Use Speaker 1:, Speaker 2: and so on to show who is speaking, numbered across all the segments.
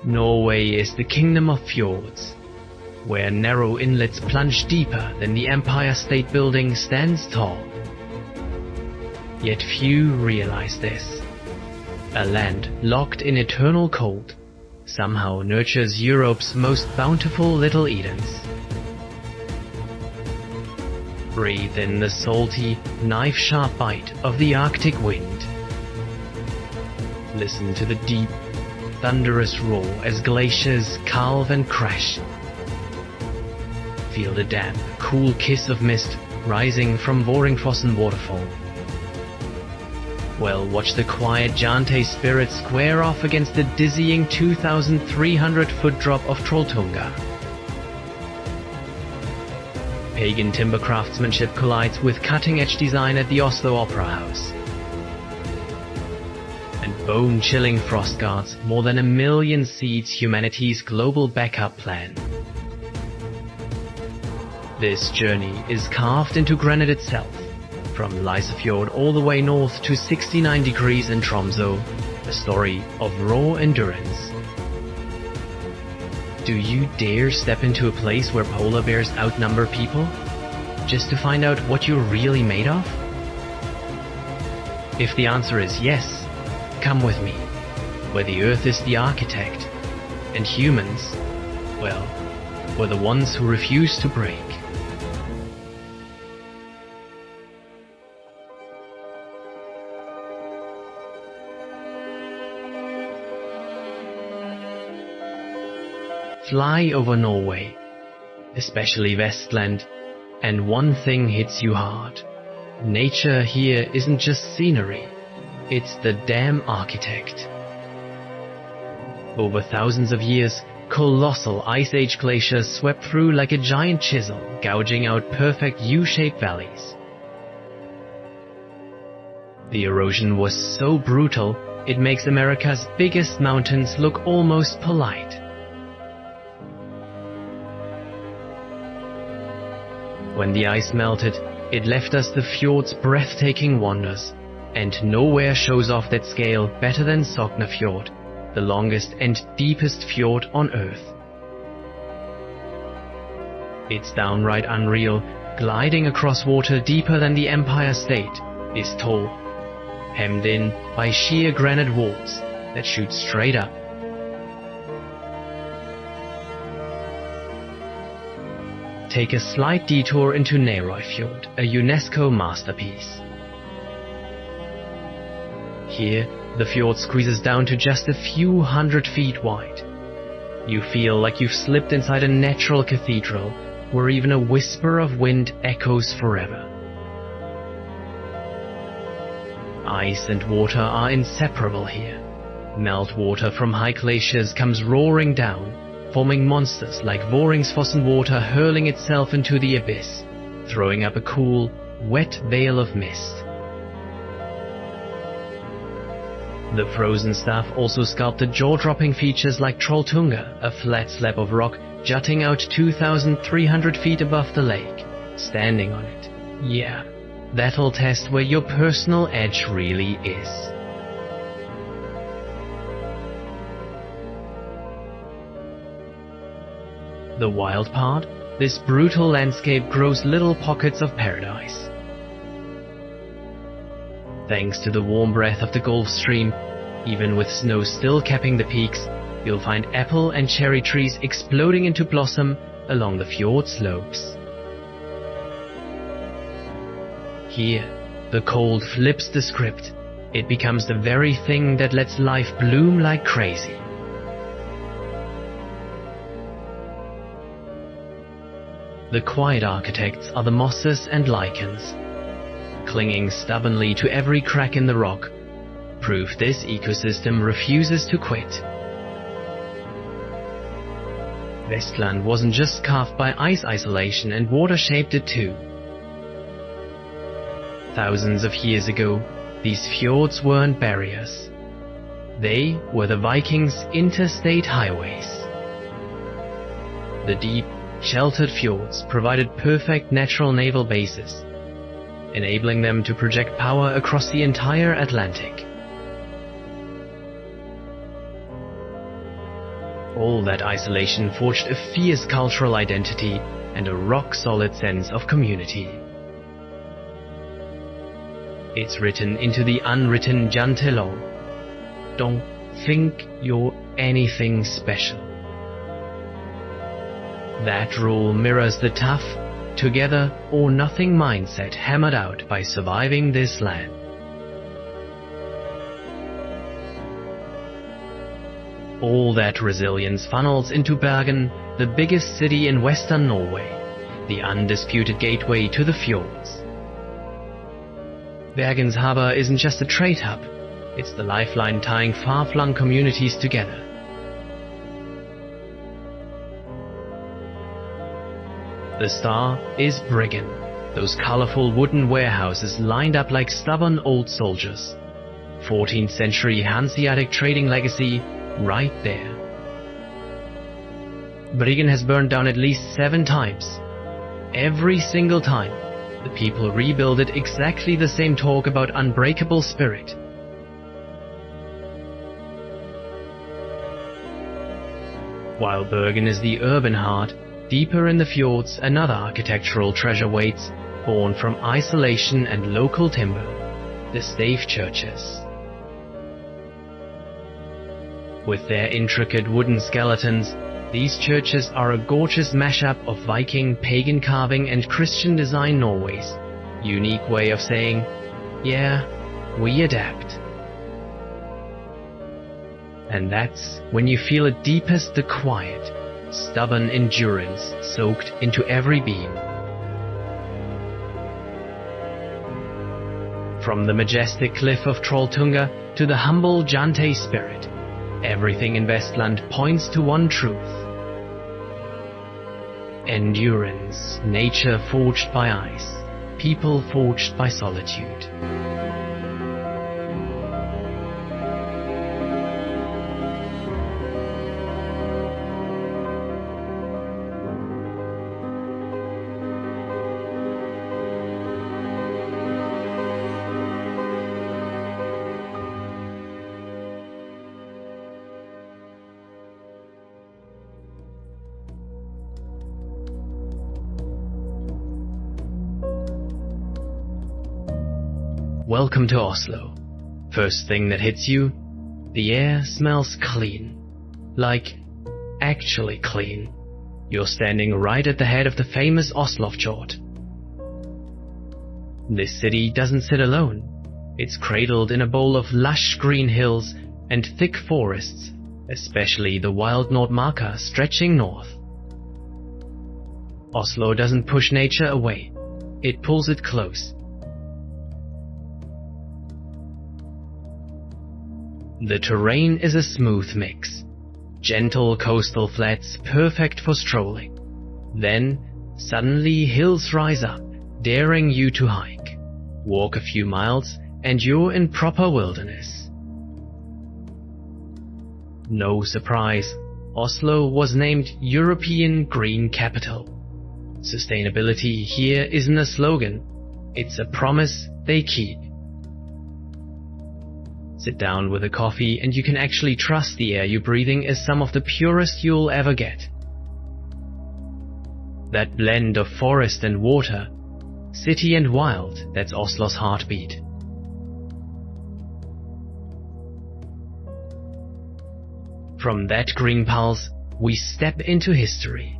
Speaker 1: Norway is the kingdom of fjords, where narrow inlets plunge deeper than the Empire State Building stands tall. Yet few realize this. A land locked in eternal cold somehow nurtures Europe's most bountiful Little Edens. Breathe in the salty, knife-sharp bite of the Arctic wind. Listen to the deep, thunderous roar as glaciers calve and crash. Feel the damp, cool kiss of mist rising from Vøringfossen waterfall. Well, watch the quiet Jante spirit square off against the dizzying 2,300-foot drop of Trolltunga. Pagan timber craftsmanship collides with cutting-edge design at the Oslo Opera House. And bone-chilling frost guards more than 1 million seeds humanity's global backup plan. This journey is carved into granite itself, from Lysefjord all the way north to 69 degrees in Tromso, a story of raw endurance. Do you dare step into a place where polar bears outnumber people, just to find out what you're really made of? If the answer is yes, come with me, where the Earth is the architect, and humans, well, were the ones who refuse to break. Fly over Norway, especially Vestland, and one thing hits you hard. Nature here isn't just scenery, it's the damn architect. Over thousands of years, colossal Ice Age glaciers swept through like a giant chisel, gouging out perfect U-shaped valleys. The erosion was so brutal, it makes America's biggest mountains look almost polite. When the ice melted, it left us the fjord's breathtaking wonders, and nowhere shows off that scale better than Sognefjord, the longest and deepest fjord on Earth. It's downright unreal, gliding across water deeper than the Empire State, is tall, hemmed in by sheer granite walls that shoot straight up. Take a slight detour into Fjord, a UNESCO masterpiece. Here, the fjord squeezes down to just a few hundred feet wide. You feel like you've slipped inside a natural cathedral, where even a whisper of wind echoes forever. Ice and water are inseparable here. Meltwater from high glaciers comes roaring down, forming monsters like Vøringfossen water hurling itself into the abyss, throwing up a cool, wet veil of mist. The frozen stuff also sculpted jaw-dropping features like Trolltunga, a flat slab of rock jutting out 2,300 feet above the lake. Standing on it, yeah, that'll test where your personal edge really is. The wild part? This brutal landscape grows little pockets of paradise. Thanks to the warm breath of the Gulf Stream, even with snow still capping the peaks, you'll find apple and cherry trees exploding into blossom along the fjord slopes. Here, the cold flips the script. It becomes the very thing that lets life bloom like crazy. The quiet architects are the mosses and lichens, clinging stubbornly to every crack in the rock, proof this ecosystem refuses to quit. Vestland wasn't just carved by ice isolation, and water shaped it too. Thousands of years ago, these fjords weren't barriers. They were the Vikings' interstate highways. The deep, sheltered fjords provided perfect natural naval bases, enabling them to project power across the entire Atlantic. All that isolation forged a fierce cultural identity and a rock-solid sense of community. It's written into the unwritten Jantelov. Don't think you're anything special. That rule mirrors the tough, together or nothing mindset hammered out by surviving this land. All that resilience funnels into Bergen, the biggest city in western Norway, the undisputed gateway to the fjords. Bergen's harbor isn't just a trade hub, it's the lifeline tying far-flung communities together. The star is Briggen, those colorful wooden warehouses lined up like stubborn old soldiers. 14th century Hanseatic trading legacy right there. Briggen has burned down at least 7 times. Every single time, the people rebuild it exactly the same talk about unbreakable spirit. While Bergen is the urban heart, deeper in the fjords another architectural treasure waits, born from isolation and local timber, the stave churches. With their intricate wooden skeletons, these churches are a gorgeous mashup of Viking pagan carving and Christian design Norway's unique way of saying, yeah, we adapt. And that's when you feel at deepest the quiet, stubborn endurance soaked into every beam. From the majestic cliff of Trolltunga to the humble Jante spirit, everything in Vestland points to one truth. Endurance, nature forged by ice, people forged by solitude. Welcome to Oslo. First thing that hits you, the air smells clean. Like, actually clean. You're standing right at the head of the famous Lysefjord. This city doesn't sit alone. It's cradled in a bowl of lush green hills and thick forests, especially the wild Nordmarka stretching north. Oslo doesn't push nature away. It pulls it close. The terrain is a smooth mix. Gentle coastal flats perfect for strolling. Then, suddenly hills rise up, daring you to hike. Walk a few miles and you're in proper wilderness. No surprise, Oslo was named European Green Capital. Sustainability here isn't a slogan, it's a promise they keep. Sit down with a coffee and you can actually trust the air you're breathing is some of the purest you'll ever get. That blend of forest and water, city and wild, that's Oslo's heartbeat. From that green pulse, we step into history.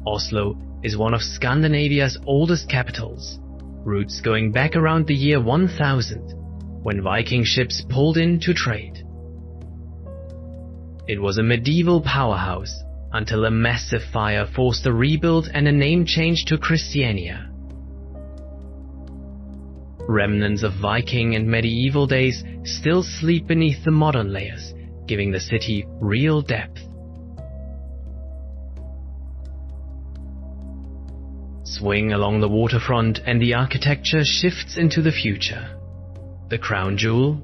Speaker 1: Oslo is one of Scandinavia's oldest capitals, roots going back around the year 1000. When Viking ships pulled in to trade. It was a medieval powerhouse until a massive fire forced a rebuild and a name change to Christiania. Remnants of Viking and medieval days still sleep beneath the modern layers, giving the city real depth. Swing along the waterfront and the architecture shifts into the future. The crown jewel?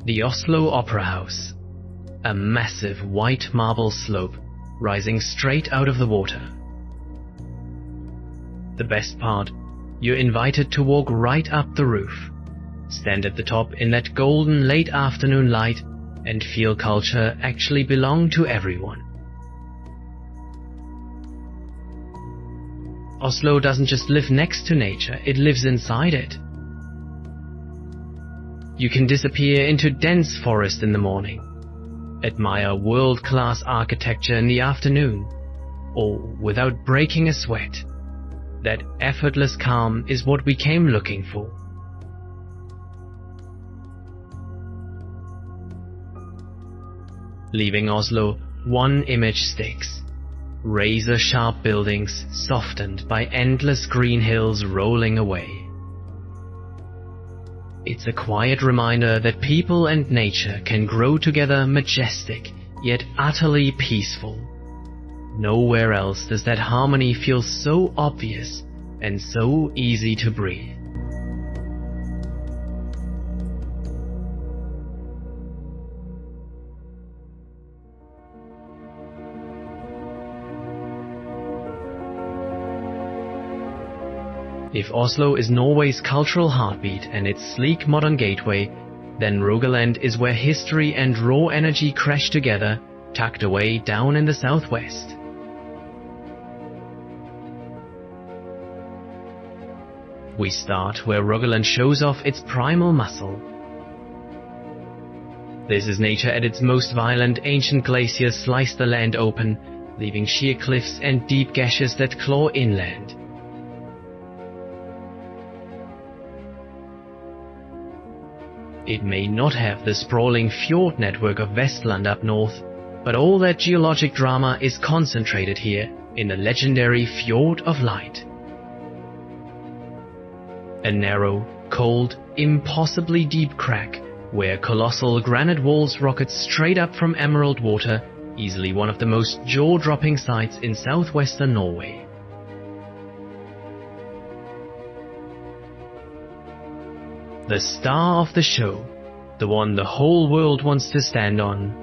Speaker 1: The Oslo Opera House. A massive white marble slope rising straight out of the water. The best part, you're invited to walk right up the roof, stand at the top in that golden late afternoon light and feel culture actually belong to everyone. Oslo doesn't just live next to nature, it lives inside it. You can disappear into dense forest in the morning, admire world-class architecture in the afternoon, all without breaking a sweat. That effortless calm is what we came looking for. Leaving Oslo, one image sticks. Razor-sharp buildings softened by endless green hills rolling away. It's a quiet reminder that people and nature can grow together majestic, yet utterly peaceful. Nowhere else does that harmony feel so obvious and so easy to breathe. If Oslo is Norway's cultural heartbeat and its sleek modern gateway, then Rogaland is where history and raw energy crash together, tucked away down in the southwest. We start where Rogaland shows off its primal muscle. This is nature at its most violent. Ancient glaciers slice the land open, leaving sheer cliffs and deep gashes that claw inland. It may not have the sprawling fjord network of Vestland up north, but all that geologic drama is concentrated here in the legendary Fjord of Light. A narrow, cold, impossibly deep crack where colossal granite walls rocket straight up from emerald water, easily one of the most jaw-dropping sights in southwestern Norway. The star of the show, the one the whole world wants to stand on,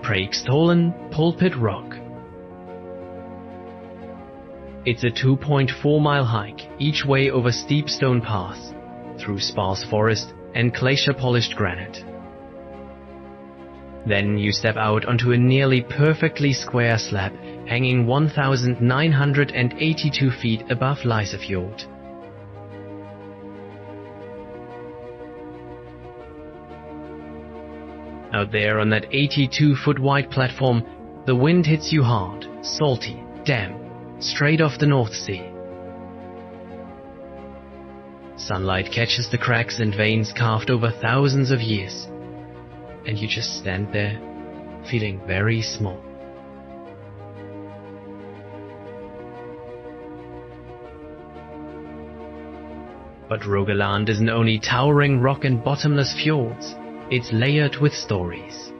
Speaker 1: Preikestolen Pulpit Rock. It's a 2.4-mile hike each way over steep stone paths, through sparse forest and glacier-polished granite. Then you step out onto a nearly perfectly square slab hanging 1,982 feet above Lysefjord. Out there on that 82-foot wide platform, the wind hits you hard, salty, damp, straight off the North Sea. Sunlight catches the cracks and veins carved over thousands of years, and you just stand there, feeling very small. But Rogaland isn't only towering rock and bottomless fjords. It's layered with stories.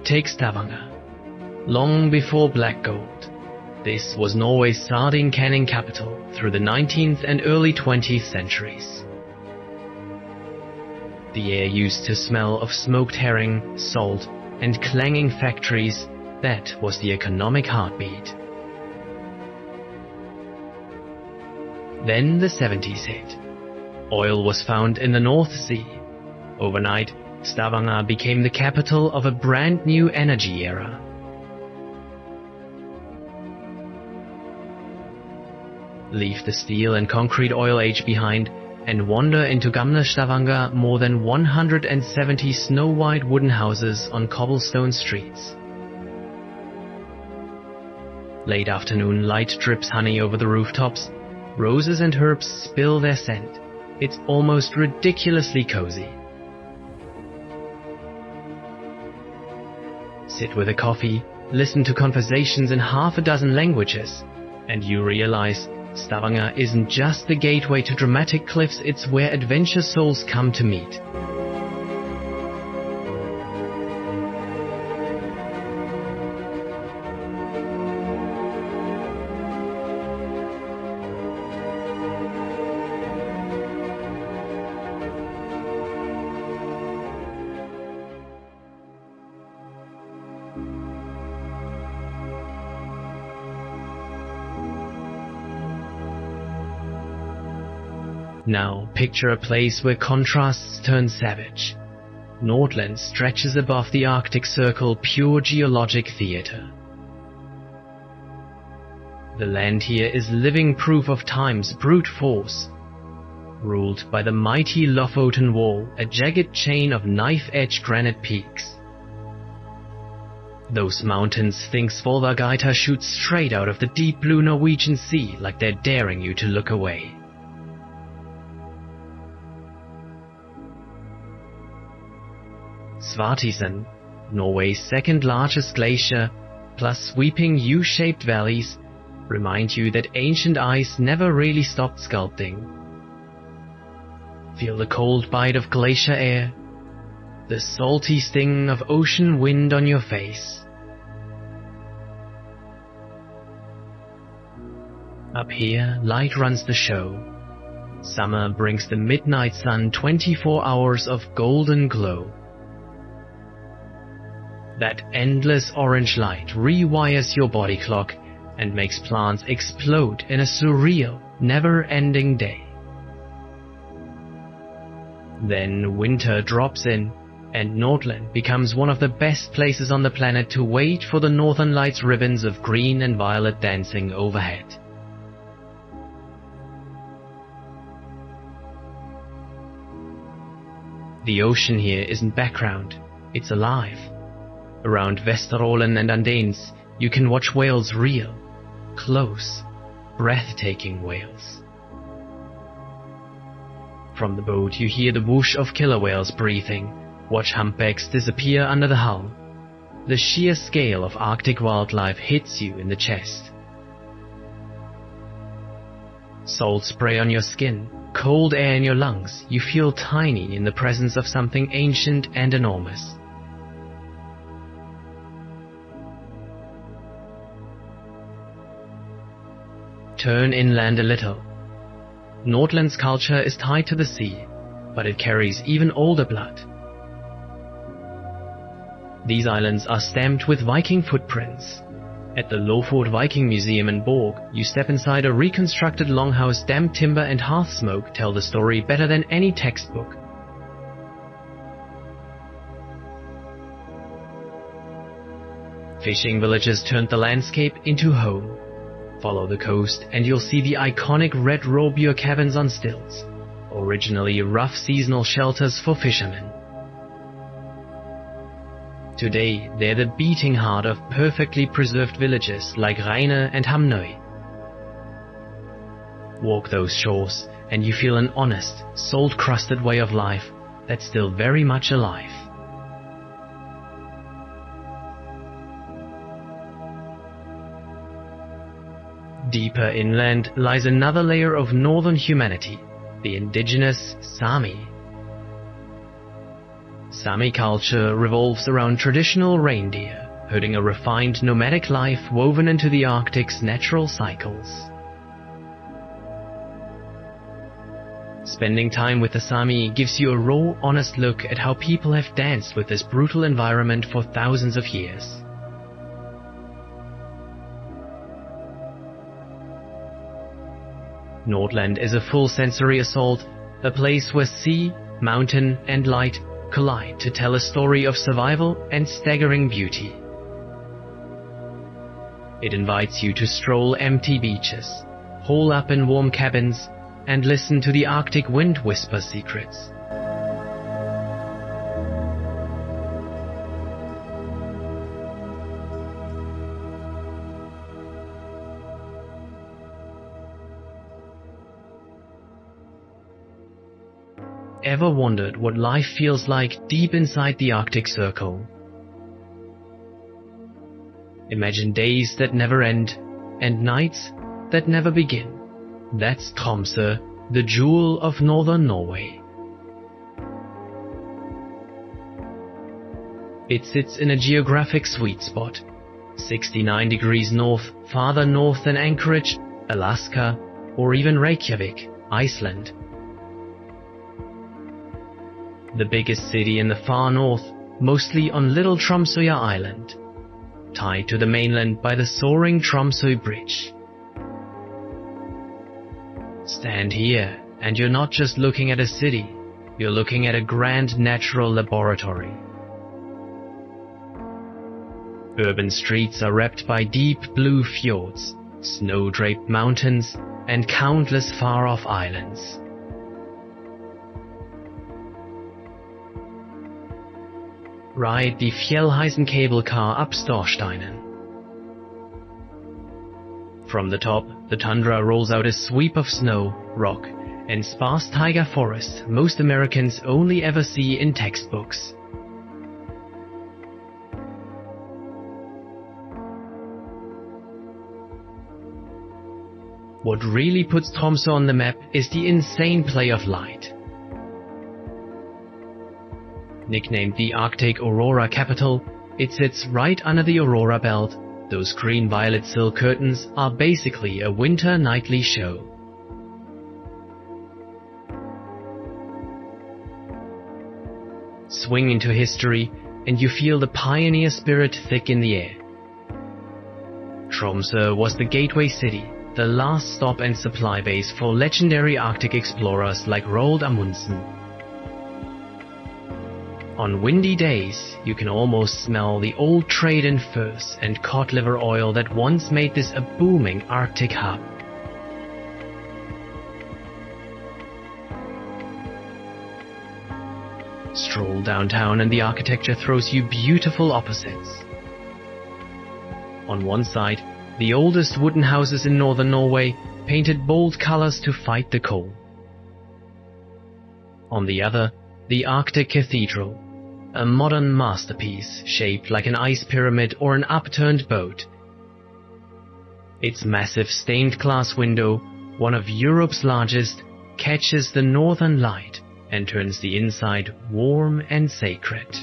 Speaker 1: Take Stavanger. Long before black gold, this was Norway's sardine canning capital through the 19th and early 20th centuries. The air used to smell of smoked herring, salt, and clanging factories. That was the economic heartbeat. Then the 70s hit. Oil was found in the North Sea. Overnight, Stavanger became the capital of a brand new energy era. Leave the steel and concrete oil age behind and wander into Gamle Stavanger, more than 170 snow-white wooden houses on cobblestone streets. Late afternoon light drips honey over the rooftops. Roses and herbs spill their scent. It's almost ridiculously cozy. Sit with a coffee, listen to conversations in half a dozen languages, and you realize Stavanger isn't just the gateway to dramatic cliffs, it's where adventure souls come to meet. Now picture a place where contrasts turn savage. Nordland stretches above the Arctic Circle, pure geologic theater. The land here is living proof of time's brute force, ruled by the mighty Lofoten Wall, a jagged chain of knife-edge granite peaks. Those mountains think Svalbard shoot straight out of the deep blue Norwegian Sea like they're daring you to look away. Svartisen, Norway's second largest glacier, plus sweeping U-shaped valleys, remind you that ancient ice never really stopped sculpting. Feel the cold bite of glacier air, the salty sting of ocean wind on your face. Up here, light runs the show. Summer brings the midnight sun 24 hours of golden glow. That endless orange light rewires your body clock and makes plants explode in a surreal, never-ending day. Then winter drops in, and Nordland becomes one of the best places on the planet to wait for the northern lights ribbons of green and violet dancing overhead. The ocean here isn't background, it's alive. Around Vesterålen and Andens, you can watch whales real, close, breathtaking whales. From the boat you hear the whoosh of killer whales breathing, watch humpbacks disappear under the hull. The sheer scale of Arctic wildlife hits you in the chest. Salt spray on your skin, cold air in your lungs, you feel tiny in the presence of something ancient and enormous. Turn inland a little. Nordland's culture is tied to the sea, but it carries even older blood. These islands are stamped with Viking footprints. At the Lysefjord Viking Museum in Borg, you step inside a reconstructed longhouse. Damp timber and hearth smoke tell the story better than any textbook. Fishing villages turned the landscape into home. Follow the coast and you'll see the iconic red robur cabins on stilts, originally rough seasonal shelters for fishermen. Today, they're the beating heart of perfectly preserved villages like Reine and Hamnøy. Walk those shores and you feel an honest, salt-crusted way of life that's still very much alive. Deeper inland lies another layer of northern humanity, the indigenous Sami. Sami culture revolves around traditional reindeer, herding a refined nomadic life woven into the Arctic's natural cycles. Spending time with the Sami gives you a raw, honest look at how people have danced with this brutal environment for thousands of years. Nordland is a full sensory assault, a place where sea, mountain, and light collide to tell a story of survival and staggering beauty. It invites you to stroll empty beaches, hole up in warm cabins, and listen to the Arctic wind whisper secrets. Ever wondered what life feels like deep inside the Arctic Circle? Imagine days that never end, and nights that never begin. That's Tromso, the jewel of northern Norway. It sits in a geographic sweet spot, 69 degrees north, farther north than Anchorage, Alaska, or even Reykjavik, Iceland. The biggest city in the far north, mostly on Little Tromsoya Island, tied to the mainland by the soaring Tromso Bridge. Stand here, and you're not just looking at a city, you're looking at a grand natural laboratory. Urban streets are wrapped by deep blue fjords, snow-draped mountains, and countless far-off islands. Ride the Fjellheisen cable car up Storsteinen. From the top, the tundra rolls out a sweep of snow, rock, and sparse taiga forest most Americans only ever see in textbooks. What really puts Tromso on the map is the insane play of light. Nicknamed the Arctic Aurora Capital, it sits right under the Aurora Belt. Those green-violet silk curtains are basically a winter nightly show. Swing into history, and you feel the pioneer spirit thick in the air. Tromso was the gateway city, the last stop and supply base for legendary Arctic explorers like Roald Amundsen. On windy days, you can almost smell the old trade in furs and cod liver oil that once made this a booming Arctic hub. Stroll downtown and the architecture throws you beautiful opposites. On one side, the oldest wooden houses in northern Norway, painted bold colors to fight the cold. On the other, the Arctic Cathedral, a modern masterpiece shaped like an ice pyramid or an upturned boat. Its massive stained glass window, one of Europe's largest, catches the northern light and turns the inside warm and sacred.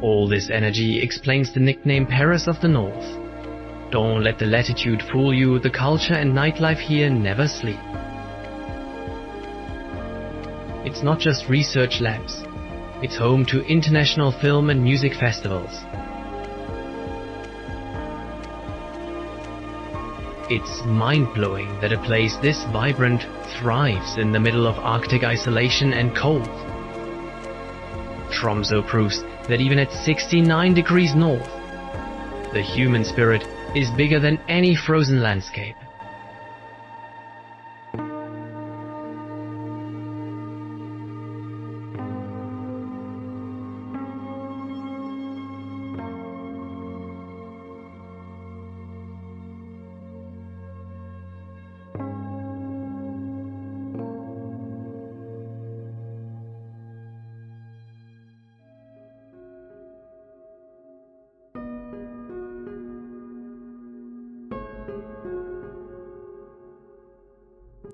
Speaker 1: All this energy explains the nickname Paris of the North. Don't let the latitude fool you, the culture and nightlife here never sleep. It's not just research labs, it's home to international film and music festivals. It's mind-blowing that a place this vibrant thrives in the middle of Arctic isolation and cold. Tromso proves that even at 69 degrees north, the human spirit is bigger than any frozen landscape.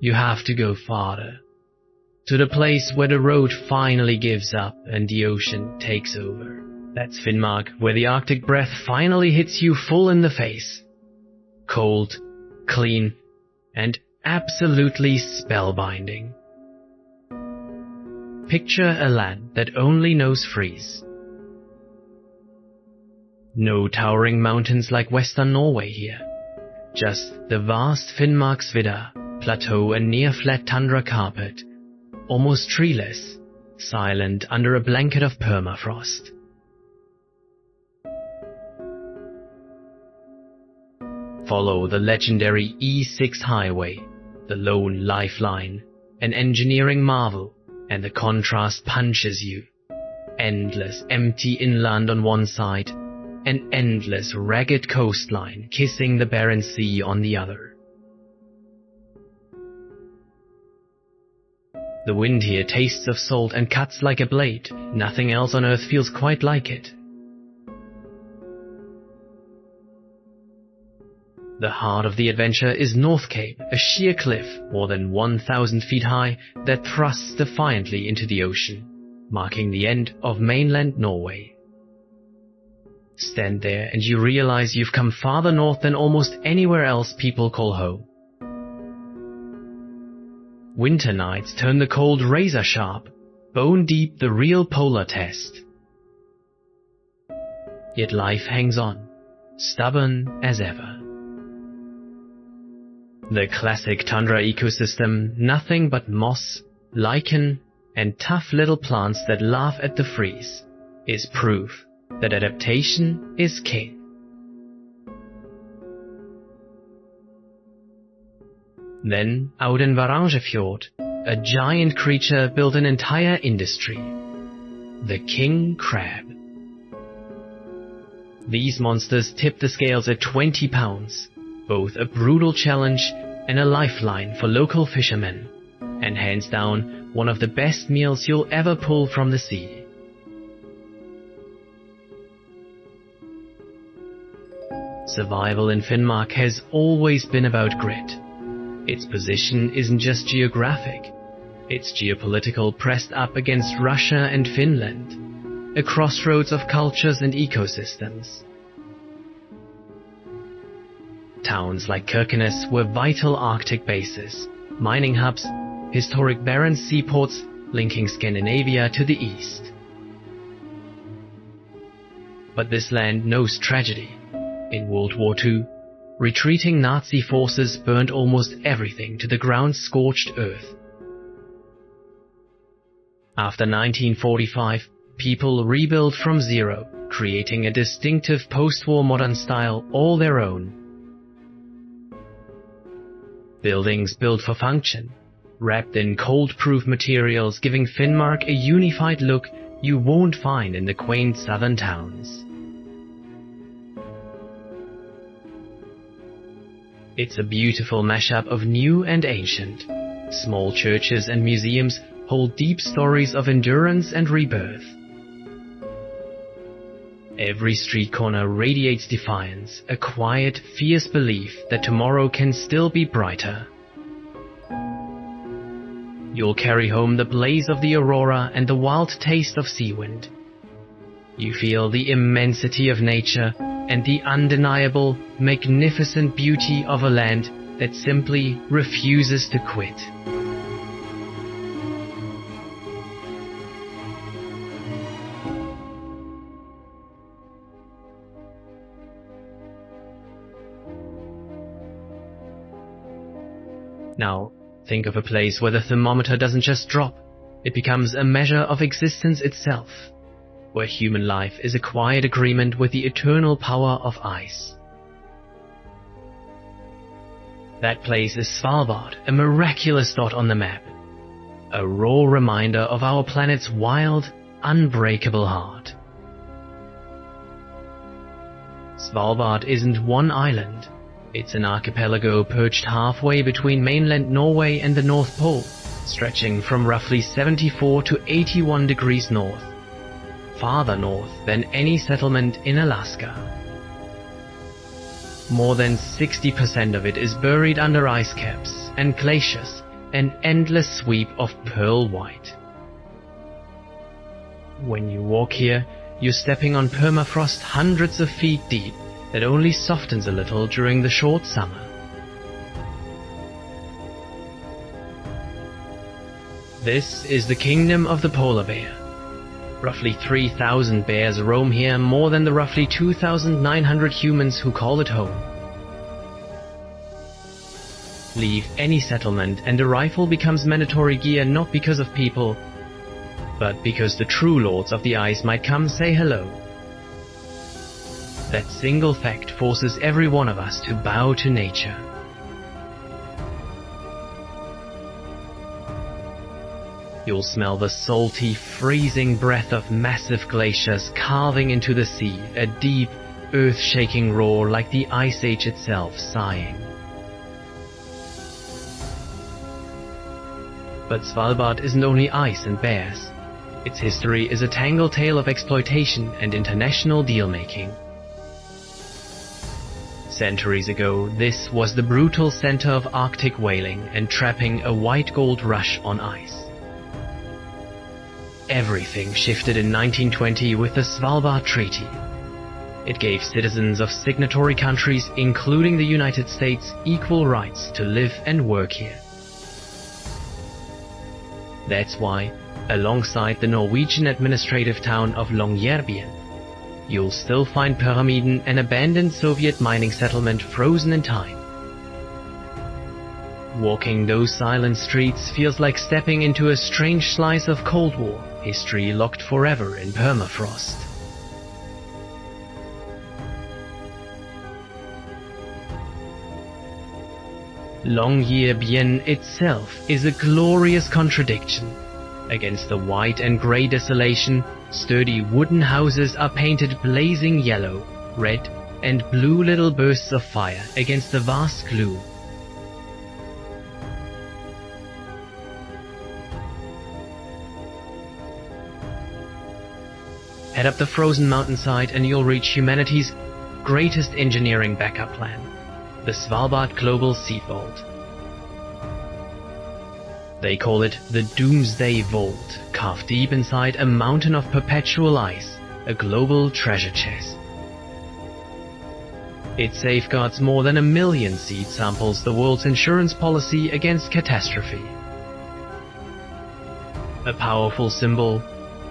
Speaker 1: You have to go farther, to the place where the road finally gives up and the ocean takes over. That's Finnmark, where the Arctic breath finally hits you full in the face. Cold, clean, and absolutely spellbinding. Picture a land that only knows freeze. No towering mountains like western Norway here, just the vast Finnmarksvidda, plateau and near-flat tundra carpet, almost treeless, silent under a blanket of permafrost. Follow the legendary E6 highway, the lone lifeline, an engineering marvel, and the contrast punches you. Endless empty inland on one side, an endless ragged coastline kissing the Barents Sea on the other. The wind here tastes of salt and cuts like a blade. Nothing else on earth feels quite like it. The heart of the adventure is North Cape, a sheer cliff more than 1,000 feet high that thrusts defiantly into the ocean, marking the end of mainland Norway. Stand there and you realize you've come farther north than almost anywhere else people call home. Winter nights turn the cold razor sharp, bone deep the real polar test. Yet life hangs on, stubborn as ever. The classic tundra ecosystem, nothing but moss, lichen, and tough little plants that laugh at the freeze is proof that adaptation is king. Then, out in Vøringfossen, a giant creature built an entire industry. The king crab. These monsters tip the scales at 20 pounds, both a brutal challenge and a lifeline for local fishermen, and hands down one of the best meals you'll ever pull from the sea. Survival in Finnmark has always been about grit. Its position isn't just geographic, it's geopolitical, pressed up against Russia and Finland, a crossroads of cultures and ecosystems. Towns like Kirkenes were vital Arctic bases, mining hubs, historic Barents seaports linking Scandinavia to the east. But this land knows tragedy. In World War II, retreating Nazi forces burned almost everything to the ground's scorched earth. After 1945, people rebuilt from zero, creating a distinctive post-war modern style all their own. Buildings built for function, wrapped in cold-proof materials, giving Finnmark a unified look you won't find in the quaint southern towns. It's a beautiful mashup of new and ancient. Small churches and museums hold deep stories of endurance and rebirth. Every street corner radiates defiance, a quiet, fierce belief that tomorrow can still be brighter. You'll carry home the blaze of the aurora and the wild taste of sea wind. You feel the immensity of nature and the undeniable, magnificent beauty of a land that simply refuses to quit. Now, think of a place where the thermometer doesn't just drop, it becomes a measure of existence itself, where human life is a quiet agreement with the eternal power of ice. That place is Svalbard, a miraculous dot on the map, a raw reminder of our planet's wild, unbreakable heart. Svalbard isn't one island. It's an archipelago perched halfway between mainland Norway and the North Pole, stretching from roughly 74 to 81 degrees north, farther north than any settlement in Alaska. More than 60% of it is buried under ice caps and glaciers, an endless sweep of pearl white. When you walk here, you're stepping on permafrost hundreds of feet deep that only softens a little during the short summer. This is the kingdom of the polar bear. Roughly 3,000 bears roam here, more than the roughly 2,900 humans who call it home. Leave any settlement and a rifle becomes mandatory gear, not because of people, but because the true lords of the ice might come say hello. That single fact forces every one of us to bow to nature. You'll smell the salty, freezing breath of massive glaciers carving into the sea, a deep, earth-shaking roar like the Ice Age itself sighing. But Svalbard isn't only ice and bears. Its history is a tangled tale of exploitation and international deal-making. Centuries ago, this was the brutal center of Arctic whaling and trapping, a white gold rush on ice. Everything shifted in 1920 with the Svalbard Treaty. It gave citizens of signatory countries, including the United States, equal rights to live and work here. That's why, alongside the Norwegian administrative town of Longyearbyen, you'll still find Pyramiden, an abandoned Soviet mining settlement frozen in time. Walking those silent streets feels like stepping into a strange slice of Cold War history locked forever in permafrost. Longyearbyen itself is a glorious contradiction. Against the white and grey desolation, sturdy wooden houses are painted blazing yellow, red, and blue little bursts of fire against the vast gloom. Head up the frozen mountainside and you'll reach humanity's greatest engineering backup plan, the Svalbard Global Seed Vault. They call it the Doomsday Vault, carved deep inside a mountain of perpetual ice, a global treasure chest. It safeguards more than 1 million seed samples, the world's insurance policy against catastrophe. A powerful symbol,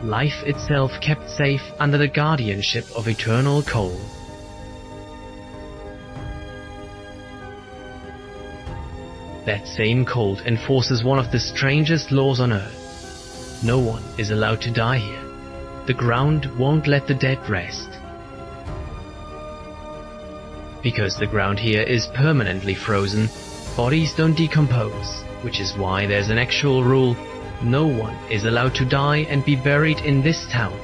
Speaker 1: life itself kept safe under the guardianship of eternal cold. That same cold enforces one of the strangest laws on Earth. No one is allowed to die here. The ground won't let the dead rest. Because the ground here is permanently frozen, bodies don't decompose, which is why there's an actual rule: no one is allowed to die and be buried in this town.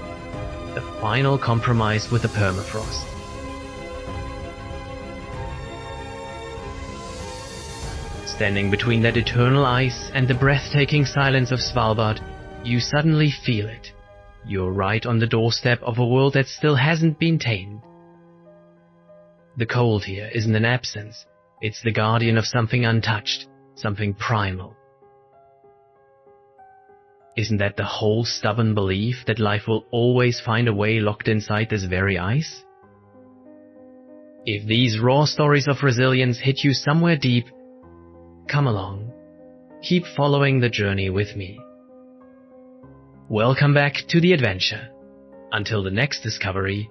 Speaker 1: The final compromise with the permafrost. Standing between that eternal ice and the breathtaking silence of Svalbard, you suddenly feel it. You're right on the doorstep of a world that still hasn't been tamed. The cold here isn't an absence, it's the guardian of something untouched, something primal. Isn't that the whole stubborn belief that life will always find a way locked inside this very ice? If these raw stories of resilience hit you somewhere deep, come along. Keep following the journey with me. Welcome back to the adventure. Until the next discovery,